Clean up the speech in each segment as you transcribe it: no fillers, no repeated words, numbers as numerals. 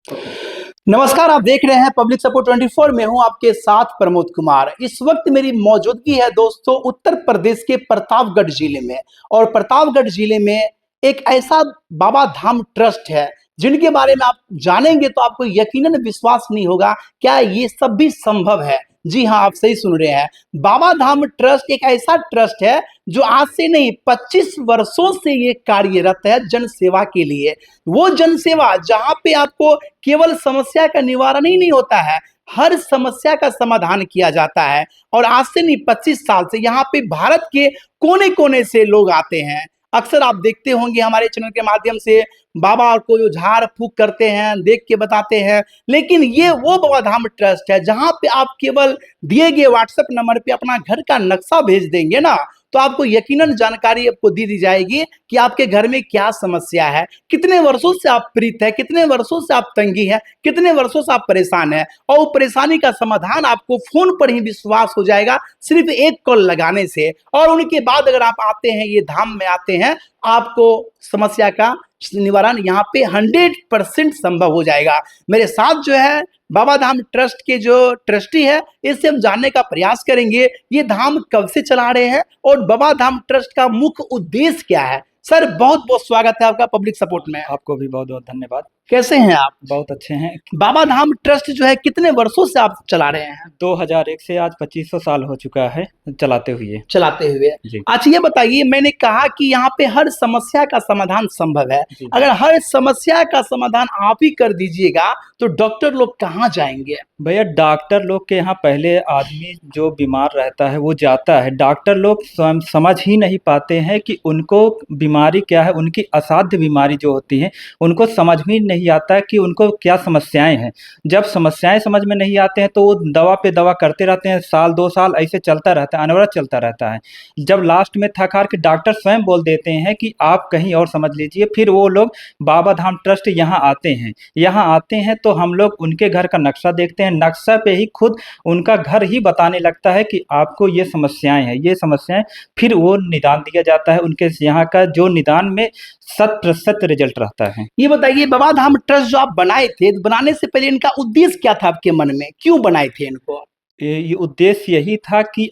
नमस्कार, आप देख रहे हैं पब्लिक सपोर्ट 24। में हूं आपके साथ प्रमोद कुमार। इस वक्त मेरी मौजूदगी है दोस्तों उत्तर प्रदेश के प्रतापगढ़ जिले में। और प्रतापगढ़ जिले में एक ऐसा बाबा धाम ट्रस्ट है जिनके बारे में आप जानेंगे तो आपको यकीनन विश्वास नहीं होगा, क्या ये सब भी संभव है। जी हाँ, आप सही सुन रहे हैं। बाबा धाम ट्रस्ट एक ऐसा ट्रस्ट है जो आज से नहीं 25 वर्षों से ये कार्यरत है जन सेवा के लिए। वो जन सेवा जहां पे आपको केवल समस्या का निवारण ही नहीं होता है, हर समस्या का समाधान किया जाता है। और आज से नहीं 25 साल से यहाँ पे भारत के कोने कोने से लोग आते हैं। अक्सर आप देखते होंगे हमारे चैनल के माध्यम से बाबा को जो झाड़ फूक करते हैं, देख के बताते हैं। लेकिन ये वो बाबा धाम ट्रस्ट है जहां पे आप केवल दिए गए व्हाट्सएप नंबर पे अपना घर का नक्शा भेज देंगे ना, तो आपको यकीनन जानकारी आपको दी जाएगी कि आपके घर में क्या समस्या है, कितने वर्षों से आप पीड़ित है, कितने वर्षों से आप तंगी है, कितने वर्षों से आप परेशान है। और वो परेशानी का समाधान आपको फोन पर ही विश्वास हो जाएगा, सिर्फ एक कॉल लगाने से। और उनके बाद अगर आप आते हैं, ये धाम में आते हैं, आपको समस्या का निवारण यहाँ पे 100% संभव हो जाएगा। मेरे साथ जो है बाबा धाम ट्रस्ट के जो ट्रस्टी है, इससे हम जानने का प्रयास करेंगे ये धाम कब से चला रहे हैं और बाबा धाम ट्रस्ट का मुख्य उद्देश्य क्या है। सर, बहुत बहुत स्वागत है आपका पब्लिक सपोर्ट में। आपको भी बहुत बहुत धन्यवाद। कैसे हैं आप? बहुत अच्छे हैं। बाबा धाम ट्रस्ट जो है कितने वर्षों से आप चला रहे हैं? 2001 से आज 2500 साल हो चुका है चलाते हुए। जी। अच्छा, ये बताइए, मैंने कहा कि यहाँ पे हर समस्या का समाधान संभव है। जी। अगर हर समस्या का समाधान आप ही कर दीजिएगा तो डॉक्टर लोग कहाँ जाएंगे? भैया, डॉक्टर लोग के यहाँ पहले आदमी जो बीमार रहता है वो जाता है। डॉक्टर लोग समझ ही नहीं पाते हैं कि उनको बीमारी क्या है, उनकी असाध्य बीमारी जो होती है उनको समझ में नहीं आता है कि उनको क्या समस्याएं हैं। जब समस्याएं समझ में नहीं आते हैं तो वो दवा पे दवा करते रहते हैं, साल 2 साल ऐसे चलता रहता है, अनवरत चलता रहता है। जब लास्ट में थक हार के डॉक्टर स्वयं बोल देते हैं कि आप कहीं और समझ लीजिए, फिर वो लोग बाबा धाम ट्रस्ट यहाँ आते हैं। यहाँ आते हैं तो हम लोग उनके घर का नक्शा देखते हैं, नक्शा पे ही खुद उनका घर ही बताने लगता है कि आपको ये समस्याएं हैं, ये समस्याएं। फिर वो निदान दिया जाता है। उनके यहाँ का जो निदान में 100% रिजल्ट रहता है। ये बताइए, बाबा धाम ट्रस्ट जो आप बनाए थे, बनाने से पहले इनका उद्देश्य क्या था आपके मन में, क्यों बनाए थे इनको? ये उद्देश्य यही था कि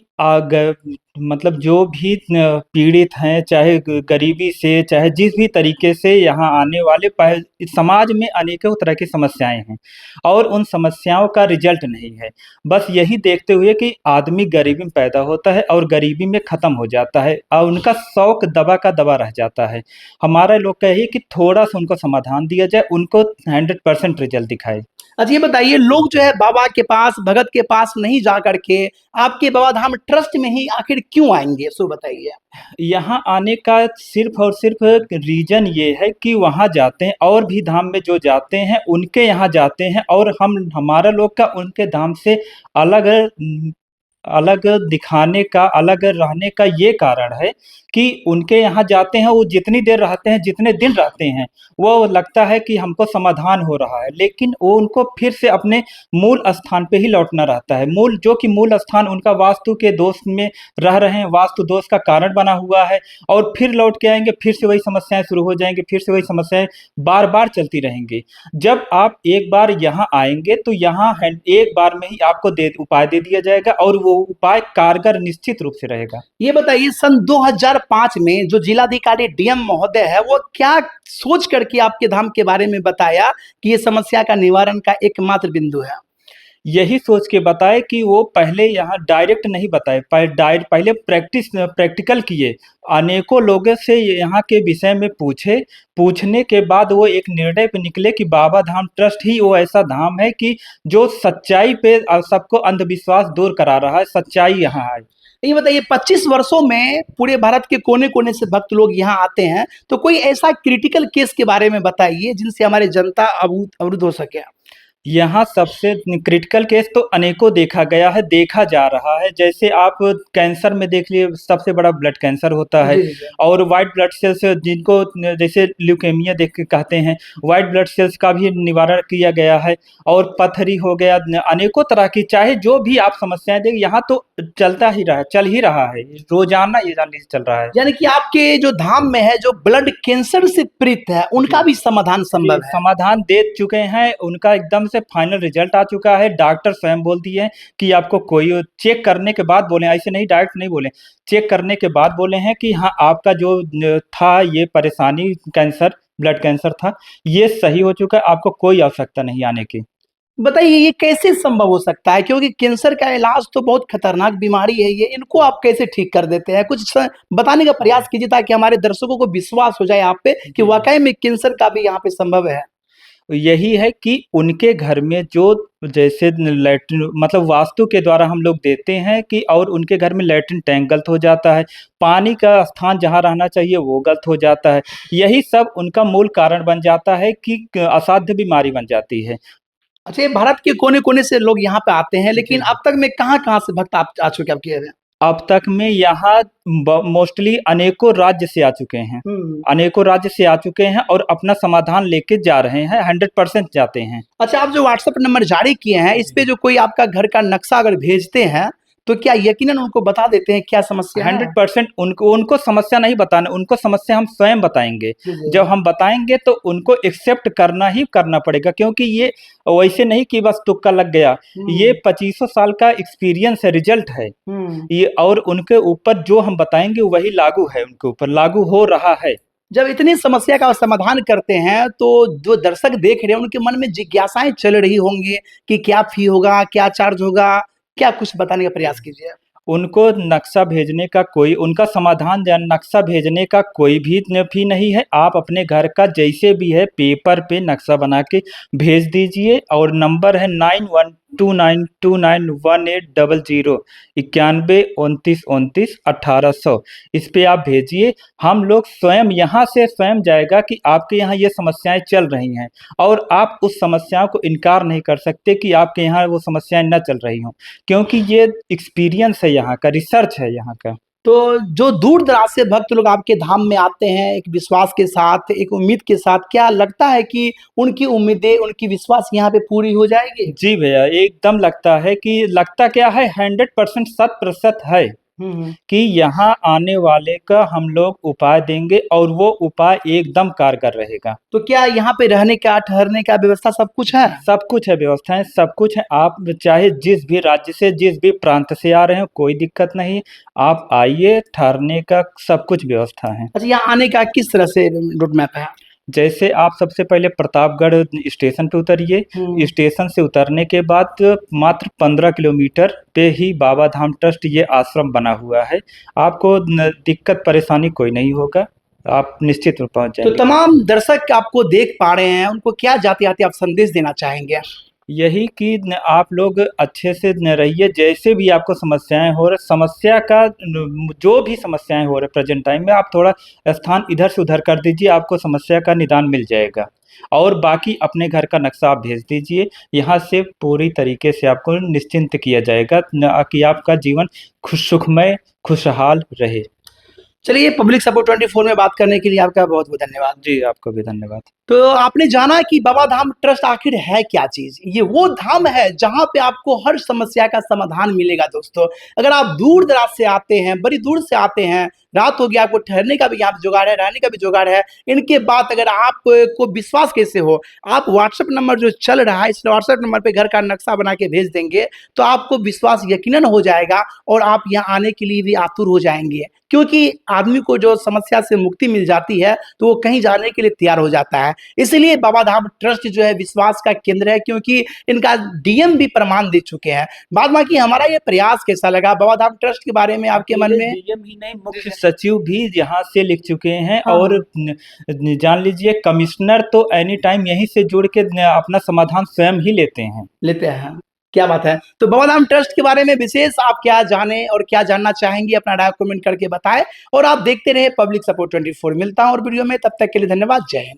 मतलब जो भी पीड़ित हैं, चाहे गरीबी से, चाहे जिस भी तरीके से यहाँ आने वाले समाज में अनेकों तरह की समस्याएं हैं और उन समस्याओं का रिजल्ट नहीं है। बस यही देखते हुए कि आदमी गरीबी में पैदा होता है और गरीबी में ख़त्म हो जाता है और उनका शौक दवा का दवा रह जाता है। हमारा लोग का यही कि थोड़ा सा उनको समाधान दिया जाए, उनको 100% रिजल्ट दिखाए। अच्छा, ये बताइए, लोग जो है बाबा के पास, भगत के पास नहीं जा करके आपके बाबा धाम ट्रस्ट में ही आखिर क्यों आएंगे, सो बताइए। यहाँ आने का सिर्फ और सिर्फ रीजन ये है कि वहाँ जाते हैं और भी धाम में जो जाते हैं उनके यहाँ जाते हैं, और हमारा लोग का उनके धाम से अलग अलग दिखाने का, अलग रहने का ये कारण है कि उनके यहाँ जाते हैं, वो जितनी देर रहते हैं, जितने दिन रहते हैं, वो लगता है कि हमको समाधान हो रहा है, लेकिन वो उनको फिर से अपने मूल स्थान पे ही लौटना रहता है। मूल स्थान उनका वास्तु के दोष में रह रहे हैं, वास्तु दोष का कारण बना हुआ है। और फिर लौट के आएंगे, फिर से वही समस्याएं शुरू हो जाएंगी, फिर से वही समस्याएं बार बार चलती रहेंगी। जब आप एक बार यहाँ आएंगे तो यहाँ एक बार में ही आपको उपाय दे दिया जाएगा और वो उपाय कारगर निश्चित रूप से रहेगा। ये बताइए, सन 2005 में जो जिलाधिकारी डीएम महोदय है, वो क्या सोच करके आपके धाम के बारे में बताया कि ये समस्या का निवारण का एकमात्र बिंदु है? यही सोच के बताए कि वो पहले यहाँ डायरेक्ट नहीं बताए, पहले प्रैक्टिकल किए, अनेकों लोगों से यहाँ के विषय में पूछने के बाद वो एक निर्णय पे निकले कि बाबा धाम ट्रस्ट ही वो ऐसा धाम है कि जो सच्चाई पे सबको अंधविश्वास दूर करा रहा है, सच्चाई यहाँ है। ये बताइए, 25 वर्षों में पूरे भारत के कोने कोने से भक्त लोग यहाँ आते हैं, तो कोई ऐसा क्रिटिकल केस के बारे में बताइए जिनसे हमारी जनता अवरुद्ध हो सके। यहाँ सबसे क्रिटिकल केस तो अनेकों देखा गया है, देखा जा रहा है। जैसे आप कैंसर में देख लिए, सबसे बड़ा ब्लड कैंसर होता है। जी, जी, जी। और व्हाइट ब्लड सेल्स जिनको जैसे ल्यूकेमिया देख के कहते हैं, व्हाइट ब्लड सेल्स का भी निवारण किया गया है। और पथरी हो गया, अनेकों तरह की, चाहे जो भी आप समस्याएं देख, यहाँ तो चलता ही रहा, चल ही रहा है, रोजाना ये जान लीजिए चल रहा है। यानी कि आपके जो धाम में है, जो ब्लड कैंसर से पीड़ित है, उनका जी। भी समाधान जी, संभव है। समाधान दे चुके हैं, उनका एकदम से फाइनल रिजल्ट आ चुका है। डॉक्टर स्वयं बोल दिए हैं कि आपको कोई चेक करने के बाद बोले, ऐसे नहीं डायरेक्ट नहीं बोले, चेक करने के बाद बोले हैं कि हाँ, आपका जो था ये परेशानी, कैंसर, ब्लड कैंसर था, ये सही हो चुका है, आपको कोई आवश्यकता नहीं आने की। बताइए ये कैसे संभव हो सकता है? क्योंकि कैंसर का इलाज तो बहुत खतरनाक बीमारी है ये, इनको आप कैसे ठीक कर देते हैं? कुछ बताने का प्रयास कीजिए ताकि हमारे दर्शकों को विश्वास हो जाए आप पे कि जी, जी। वाक़ई में कैंसर का भी यहाँ पे संभव है। यही है कि उनके घर में जो जैसे लैट्रिन, मतलब वास्तु के द्वारा हम लोग देते हैं कि, और उनके घर में लैट्रिन टैंक गलत हो जाता है, पानी का स्थान जहाँ रहना चाहिए वो गलत हो जाता है। यही सब उनका मूल कारण बन जाता है कि असाध्य बीमारी बन जाती है। अच्छा, ये भारत के कोने-कोने से लोग यहाँ पे आते हैं, जी, लेकिन जी। अब तक में कहाँ-कहाँ से भक्त आप आ चुके हैं आपके यहाँ? अब तक में यहाँ मोस्टली अनेकों राज्य से आ चुके हैं। हुँ। अनेकों राज्य से आ चुके हैं और अपना समाधान लेके जा रहे हैं, 100% जाते हैं। अच्छा, आप जो व्हाट्सएप नंबर जारी किए हैं, इस पे जी। जो कोई आपका घर का नक्शा अगर भेजते हैं, तो क्या यकीनन उनको बता देते हैं क्या समस्या है? 100% उनको उनको समस्या नहीं बताना, उनको समस्या हम स्वयं बताएँगे। जी, जी। जब हम बताएँगे तो उनको एक्सेप्ट करना ही करना पड़ेगा, क्योंकि ये वैसे नहीं कि बस तुक्का लग गया। ये हुँ, 2500 साल का एक्सपीरियंस है, रिज़ल्ट है। हुँ। ये और उनके ऊपर जो हम बताएँगे वही लागू है, उनके ऊपर लागू हो रहा है। जब इतनी समस्या का समाधान करते हैं, तो जो दर्शक देख रहे हैं, उनके मन में जिज्ञासाएँ चल रही होंगी कि क्या फ़ी होगा, क्या चार्ज होगा? क्या कुछ बताने का प्रयास कीजिए? उनको नक्शा भेजने का कोई, उनका समाधान नक्शा भेजने का कोई भी फ़ी नहीं है। आप अपने घर का जैसे भी है पेपर पे नक्शा बना के भेज दीजिए, और नंबर है 9129291800, 9129291800। इस पे आप भेजिए। हम लोग स्वयं यहाँ से स्वयं जाएगा कि आपके यहाँ ये समस्याएँ चल रही हैं, और आप उस समस्याओं को इनकार नहीं कर सकते कि आपके यहाँ वो समस्याएँ ना चल रही हों। क्योंकि ये एक्सपीरियंस है यहाँ का, रिसर्च है यहाँ का। तो जो दूर-दराज से भक्त लोग आपके धाम में आते हैं, एक विश्वास के साथ, एक उम्मीद के साथ, क्या लगता है कि उनकी उम्मीदें, उनकी विश्वास यहाँ पे पूरी हो जाएगी? जी भैया, एकदम लगता है कि, लगता क्या है, 100% शत प्रतिशत है हुँ, हुँ। कि यहाँ आने वाले का हम लोग उपाय देंगे, और वो उपाय एकदम कारगर रहेगा। तो क्या यहाँ पे रहने का, ठहरने का व्यवस्था सब कुछ है? सब कुछ है, व्यवस्थाएँ सब कुछ है। आप चाहे जिस भी राज्य से, जिस भी प्रांत से आ रहे हो, कोई दिक्कत नहीं है। आप आइए, ठहरने का सब कुछ व्यवस्था है। अच्छा, यहाँ आने का किस तरह से रूट मैप है? जैसे आप सबसे पहले प्रतापगढ़ स्टेशन पे उतरिए। हुँ। स्टेशन से उतरने के बाद मात्र 15 किलोमीटर पे ही बाबा धाम ट्रस्ट ये आश्रम बना हुआ है। आपको दिक्कत परेशानी कोई नहीं होगा, आप निश्चित रूप पहुँच तो जाएँगे। तमाम दर्शक आपको देख पा रहे हैं, उनको क्या जाते-जाते आप संदेश देना चाहेंगे? यही कि आप लोग अच्छे से रहिए, जैसे भी आपको समस्याएँ हो रही, समस्या का जो भी समस्याएँ हो रही प्रेज़ेंट टाइम में, आप थोड़ा स्थान इधर से उधर कर दीजिए, आपको समस्या का निदान मिल जाएगा। और बाकी अपने घर का नक्शा आप भेज दीजिए, यहाँ से पूरी तरीके से आपको निश्चिंत किया जाएगा, न कि आपका जीवन सुखमय, खुशहाल रहे। चलिए, पब्लिक सपोर्ट 24 में बात करने के लिए आपका बहुत-बहुत धन्यवाद। जी, आपको भी धन्यवाद। तो आपने जाना कि बाबा धाम ट्रस्ट आखिर है क्या चीज़? ये वो धाम है जहाँ पे आपको हर समस्या का समाधान मिलेगा दोस्तों। अगर आप दूर-दराज से आते हैं, बड़ी दूर से आते हैं, रात हो गया, आपको ठहरने का भी यहाँ पे जुगाड़ है, रहने का भी जुगाड़ है। इनके बाद अगर आप को विश्वास कैसे हो, आप व्हाट्सएप नंबर जो चल रहा है, इस व्हाट्सएप नंबर पे घर का नक्शा बना के भेज देंगे, तो आपको विश्वास यकीनन हो जाएगा और आप यहाँ आने के लिए भी आतुर हो जाएँगे। क्योंकि आदमी को जो समस्या से मुक्ति मिल जाती है, तो वो कहीं जाने के लिए तैयार हो जाता है। इसलिए बाबा धाम ट्रस्ट जो है विश्वास का केंद्र है, क्योंकि इनका डीएम भी प्रमाण दे चुके हैं। बाद बाकी हमारा ये प्रयास कैसा लगा बाबा धाम ट्रस्ट के बारे में आपके मन में? डीएम ही नहीं, मुख्य सचिव भी यहाँ से लिख चुके हैं, हाँ, और हाँ। जान लीजिए कमिश्नर तो एनी टाइम यहीं से जुड़ के अपना समाधान स्वयं ही लेते हैं। लेते हैं। क्या बात है। तो बाबा धाम ट्रस्ट के बारे में विशेष आप क्या जाने और क्या जानना चाहेंगे, अपना राय कमेंट करके बताएँ और आप देखते रहिए पब्लिक सपोर्ट 24। मिलता हूँ और वीडियो में, तब तक के लिए धन्यवाद। जय हिंद।